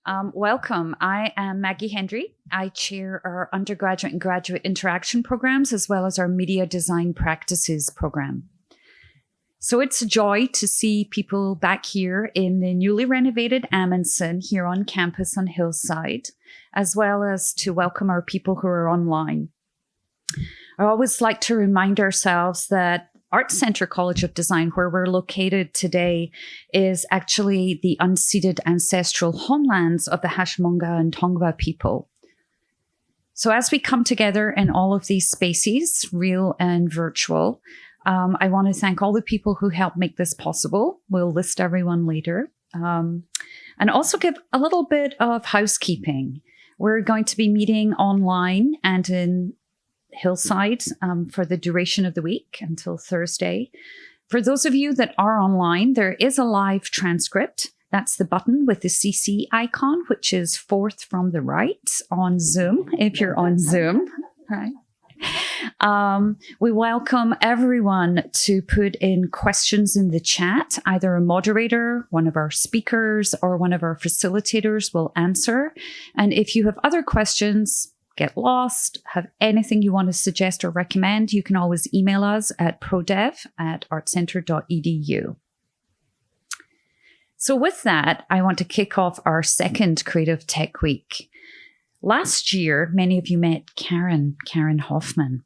Welcome. I am Maggie Hendrie. I chair our undergraduate and graduate interaction programs, as well as our media design practices program. So it's a joy to see people back here in the newly renovated Ahmanson here on campus on Hillside, as well as to welcome our people who are online. I always like to remind ourselves that ArtCenter College of Design, where we're located today, is actually the unceded ancestral homelands of the Hashmonga and Tongva people. So as we come together in all of these spaces, real and virtual, I want to thank all the people who helped make this possible. We'll list everyone later. And also give a little bit of housekeeping. We're going to be meeting online and in Hillside for the duration of the week until Thursday. For those of you that are online, there is a live transcript. That's the button with the CC icon, which is fourth from the right on Zoom, if you're on Zoom. Right. We welcome everyone to put in questions in the chat. Either a moderator, one of our speakers, or one of our facilitators will answer. And if you have other questions, get lost, have anything you want to suggest or recommend, you can always email us at prodev@artcenter.edu. So with that, I want to kick off our second Creative Tech Week. Last year, many of you met Karen Hofmann.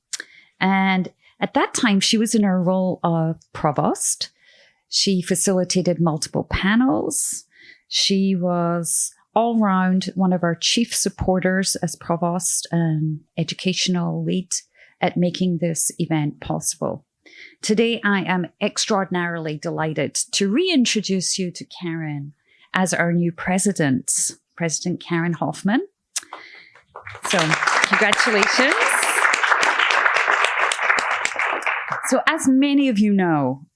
And at that time, she was in her role of provost. She facilitated multiple panels. She was all round one of our chief supporters as provost and educational lead at making this event possible. Today, I am extraordinarily delighted to reintroduce you to Karen as our new president, President Karen Hofmann. So, congratulations. So, as many of you know,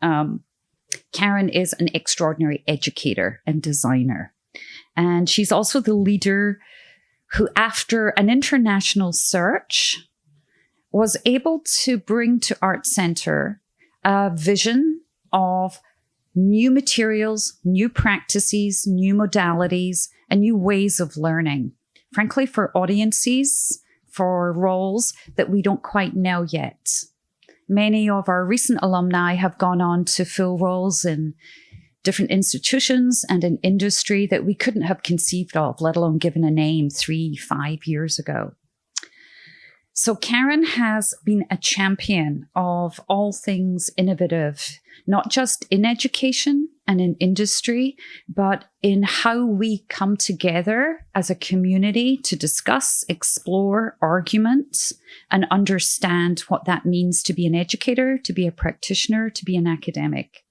Karen is an extraordinary educator and designer. And she's also the leader who, after an international search, was able to bring to ArtCenter a vision of new materials, new practices, new modalities, and new ways of learning. Frankly, for audiences, for roles that we don't quite know yet. Many of our recent alumni have gone on to fill roles in different institutions and an industry that we couldn't have conceived of, let alone given a name 3-5 years ago. So Karen has been a champion of all things innovative, not just in education and in industry, but in how we come together as a community to discuss, explore, argument, and understand what that means to be an educator, to be a practitioner, to be an academic.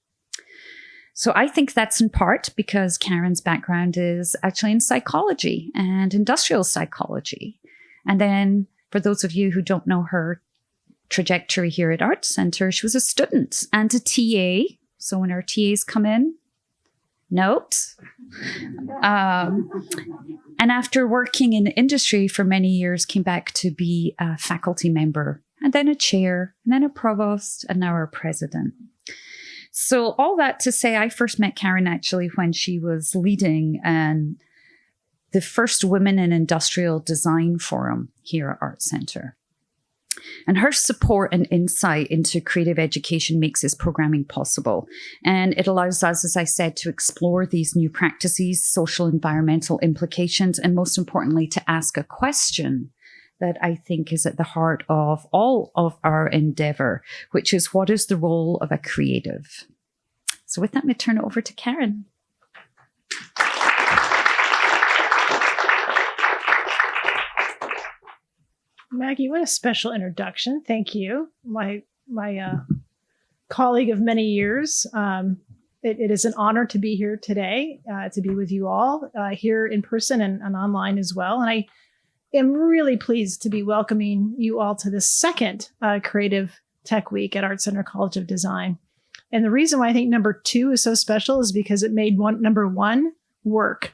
So I think that's in part because Karen's background is actually in psychology and industrial psychology. And then for those of you who don't know her trajectory here at ArtCenter, she was a student and a TA. So when our TAs come in, note. And after working in the industry for many years, came back to be a faculty member and then a chair and then a provost and now our president. So all that to say, I first met Karen actually when she was leading the first Women in Industrial Design Forum here at ArtCenter. And her support and insight into creative education makes this programming possible. And it allows us, as I said, to explore these new practices, social, environmental implications, and most importantly, to ask a question that I think is at the heart of all of our endeavor, which is what is the role of a creative? So with that, I'm going to turn it over to Karen. Maggie, what a special introduction. Thank you. My colleague of many years. It is an honor to be here today, to be with you all here in person and online as well. And I am really pleased to be welcoming you all to the second Creative Tech Week at ArtCenter College of Design. And the reason why I think number 2 is so special is because it made number 1 work.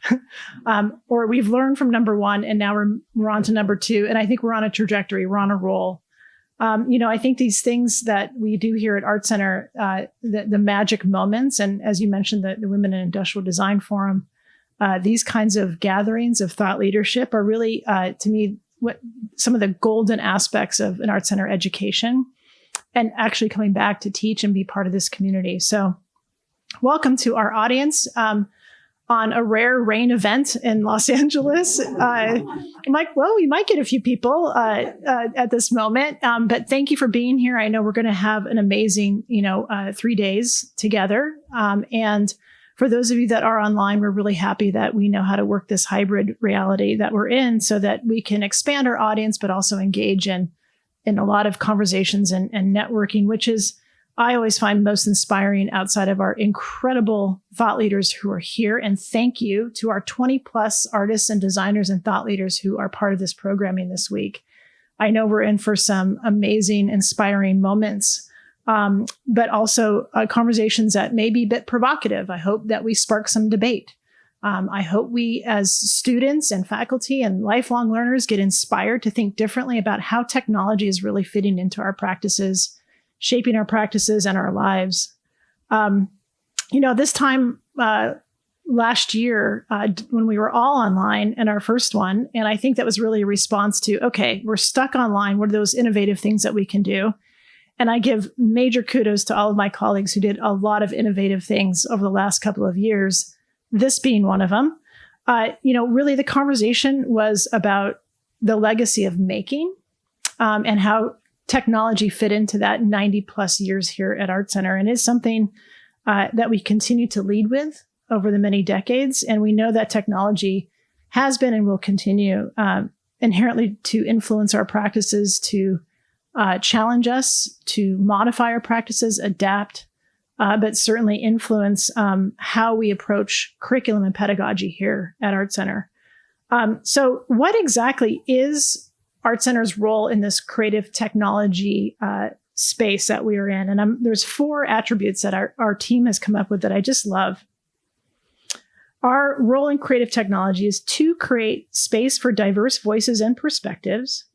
Or we've learned from number 1 and now we're on to number 2. And I think we're on a trajectory, we're on a roll. I think these things that we do here at ArtCenter, the magic moments, and as you mentioned, the Women in Industrial Design Forum, these kinds of gatherings of thought leadership are really, to me, what some of the golden aspects of an Art Center education, and actually coming back to teach and be part of this community. So welcome to our audience on a rare rain event in Los Angeles. I'm like, well, we might get a few people at this moment, but thank you for being here. I know we're going to have an amazing, 3 days together. And for those of you that are online, we're really happy that we know how to work this hybrid reality that we're in so that we can expand our audience, but also engage in a lot of conversations and networking, which is, I always find most inspiring outside of our incredible thought leaders who are here. And thank you to our 20 plus artists and designers and thought leaders who are part of this programming this week. I know we're in for some amazing, inspiring moments, but also conversations that may be a bit provocative. I hope that we spark some debate. I hope we as students and faculty and lifelong learners get inspired to think differently about how technology is really fitting into our practices, shaping our practices and our lives. This time last year, when we were all online in our first one, and I think that was really a response to, okay, we're stuck online. What are those innovative things that we can do? And I give major kudos to all of my colleagues who did a lot of innovative things over the last couple of years, this being one of them. Really the conversation was about the legacy of making and how technology fit into that 90 plus years here at ArtCenter, and is something that we continue to lead with over the many decades. And we know that technology has been and will continue inherently to influence our practices, to challenge us, to modify our practices, adapt, but certainly influence how we approach curriculum and pedagogy here at ArtCenter. So what exactly is ArtCenter's role in this creative technology space that we are in? And there's 4 attributes that our team has come up with that I just love. Our role in creative technology is to create space for diverse voices and perspectives,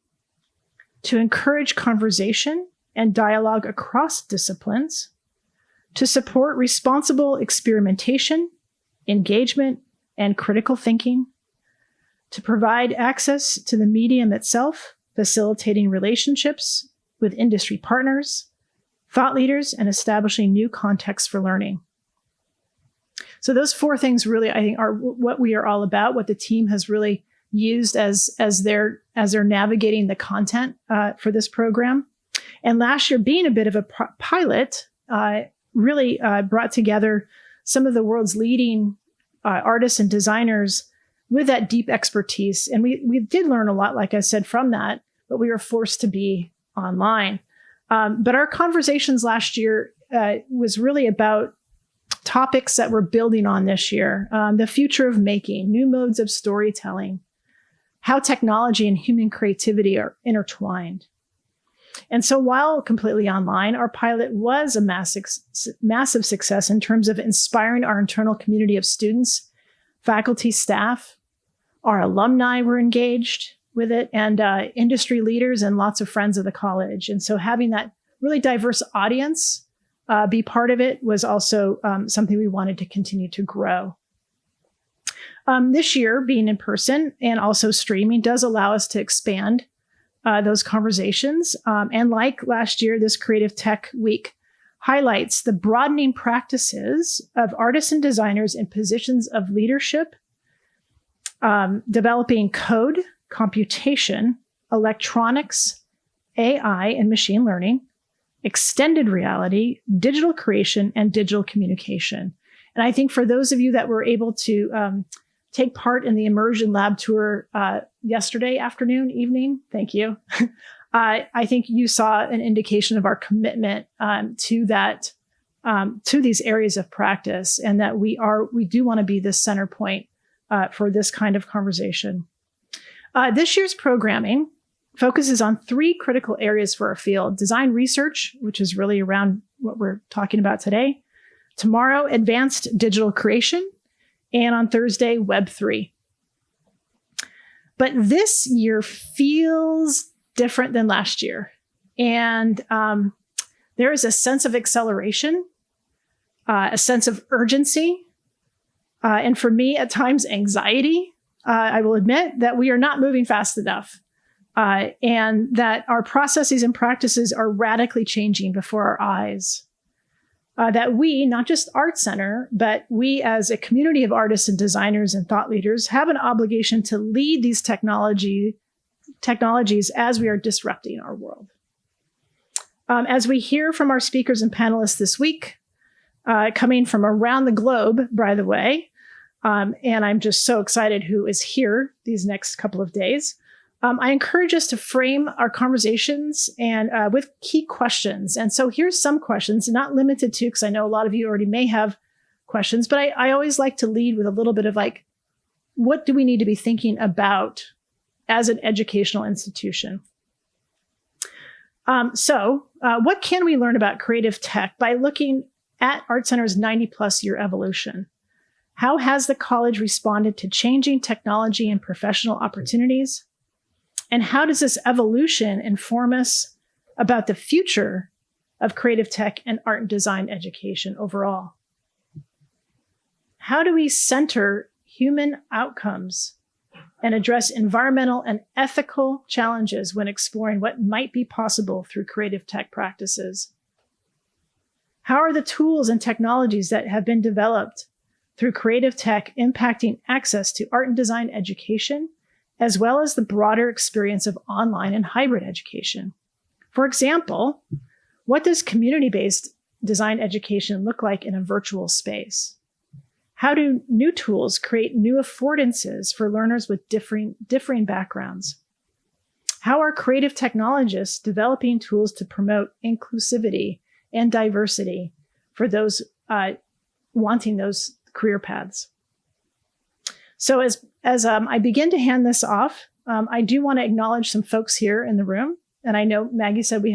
to encourage conversation and dialogue across disciplines, to support responsible experimentation, engagement, and critical thinking, to provide access to the medium itself, facilitating relationships with industry partners, thought leaders, and establishing new contexts for learning. So those 4 things really, I think, are what we are all about, what the team has really used as they're navigating the content for this program. And last year, being a bit of a pilot, really brought together some of the world's leading artists and designers with that deep expertise. And we did learn a lot, like I said, from that, but we were forced to be online. But our conversations last year was really about topics that we're building on this year. The future of making, new modes of storytelling, how technology and human creativity are intertwined. And so while completely online, our pilot was a massive success in terms of inspiring our internal community of students, faculty, staff. Our alumni were engaged with it, and industry leaders and lots of friends of the college. And so having that really diverse audience be part of it was also something we wanted to continue to grow. This year, being in person and also streaming does allow us to expand those conversations. And like last year, this Creative Tech Week highlights the broadening practices of artists and designers in positions of leadership, developing code, computation, electronics, AI and machine learning, extended reality, digital creation, and digital communication. And I think for those of you that were able to take part in the immersion lab tour yesterday evening, thank you. I think you saw an indication of our commitment to that, to these areas of practice, and that we do want to be the center point for this kind of conversation. This year's programming focuses on 3 critical areas for our field: design research, which is really around what we're talking about today; tomorrow, advanced digital creation; and on Thursday, Web3. But this year feels different than last year. And there is a sense of acceleration, a sense of urgency, and for me, at times, anxiety. I will admit that we are not moving fast enough, and that our processes and practices are radically changing before our eyes. That we, not just ArtCenter, but we as a community of artists and designers and thought leaders have an obligation to lead these technologies as we are disrupting our world. As we hear from our speakers and panelists this week, coming from around the globe, by the way, and I'm just so excited who is here these next couple of days. I encourage us to frame our conversations and with key questions. And so here's some questions, not limited to, because I know a lot of you already may have questions, but I always like to lead with a little bit of like, what do we need to be thinking about as an educational institution? What can we learn about creative tech by looking at ArtCenter's 90+ year evolution? How has the college responded to changing technology and professional opportunities? And how does this evolution inform us about the future of creative tech and art and design education overall? How do we center human outcomes and address environmental and ethical challenges when exploring what might be possible through creative tech practices? How are the tools and technologies that have been developed through creative tech impacting access to art and design education, as well as the broader experience of online and hybrid education? For example, what does community-based design education look like in a virtual space? How do new tools create new affordances for learners with differing backgrounds? How are creative technologists developing tools to promote inclusivity and diversity for those wanting those career paths? So as I begin to hand this off, I do want to acknowledge some folks here in the room. And I know Maggie said we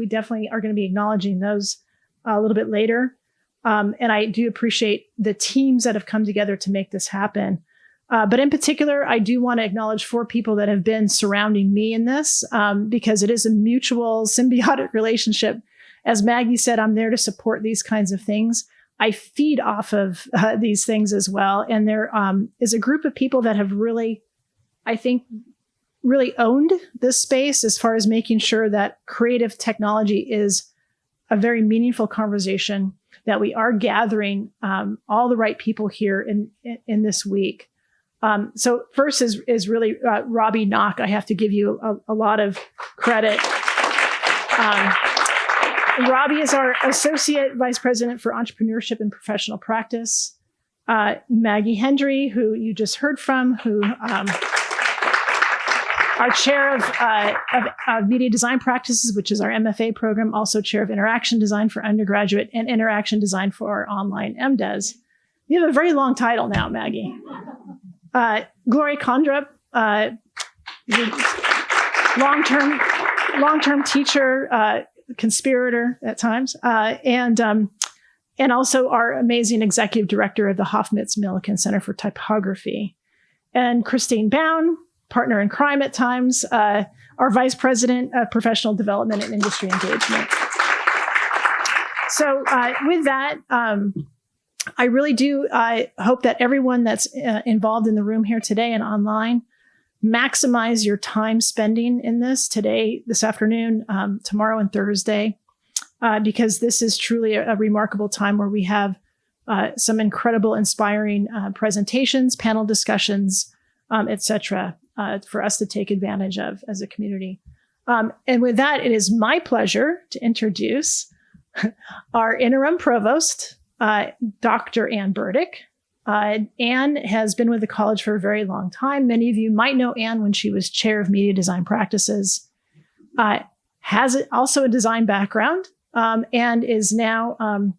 definitely are going to be acknowledging those a little bit later. And I do appreciate the teams that have come together to make this happen. But in particular, I do want to acknowledge 4 people that have been surrounding me in this, because it is a mutual symbiotic relationship. As Maggie said, I'm there to support these kinds of things. I feed off of these things as well. And there is a group of people that have really, I think, really owned this space as far as making sure that creative technology is a very meaningful conversation, that we are gathering all the right people here in this week. So first is really Robbie Knock. I have to give you a lot of credit. Robbie is our Associate Vice President for Entrepreneurship and Professional Practice. Maggie Hendrie, who you just heard from, who our Chair of Media Design Practices, which is our MFA program, also Chair of Interaction Design for undergraduate and Interaction Design for our online MDes. You have a very long title now, Maggie. Gloria Kondrup, long-term teacher, conspirator at times, and also our amazing executive director of the Hofmann-Millikan Center for Typography. And Christine Bown, partner in crime at times, our vice president of professional development and industry engagement. So with that, I really do hope that everyone that's involved in the room here today and online maximize your time spending in this today, this afternoon, tomorrow, and Thursday, because this is truly a remarkable time where we have some incredible, inspiring presentations, panel discussions, et cetera, for us to take advantage of as a community. And with that, it is my pleasure to introduce our interim provost, Dr. Ann Burdick. Ann has been with the college for a very long time. Many of you might know Ann when she was chair of media design practices, has also a design background, and is now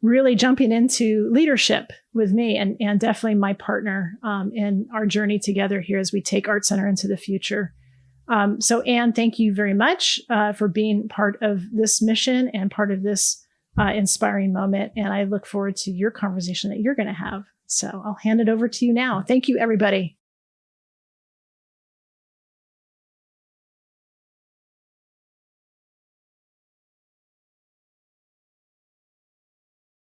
really jumping into leadership with me and definitely my partner in our journey together here as we take ArtCenter into the future. So Ann, thank you very much for being part of this mission and part of this inspiring moment. And I look forward to your conversation that you're going to have. So I'll hand it over to you now. Thank you, everybody.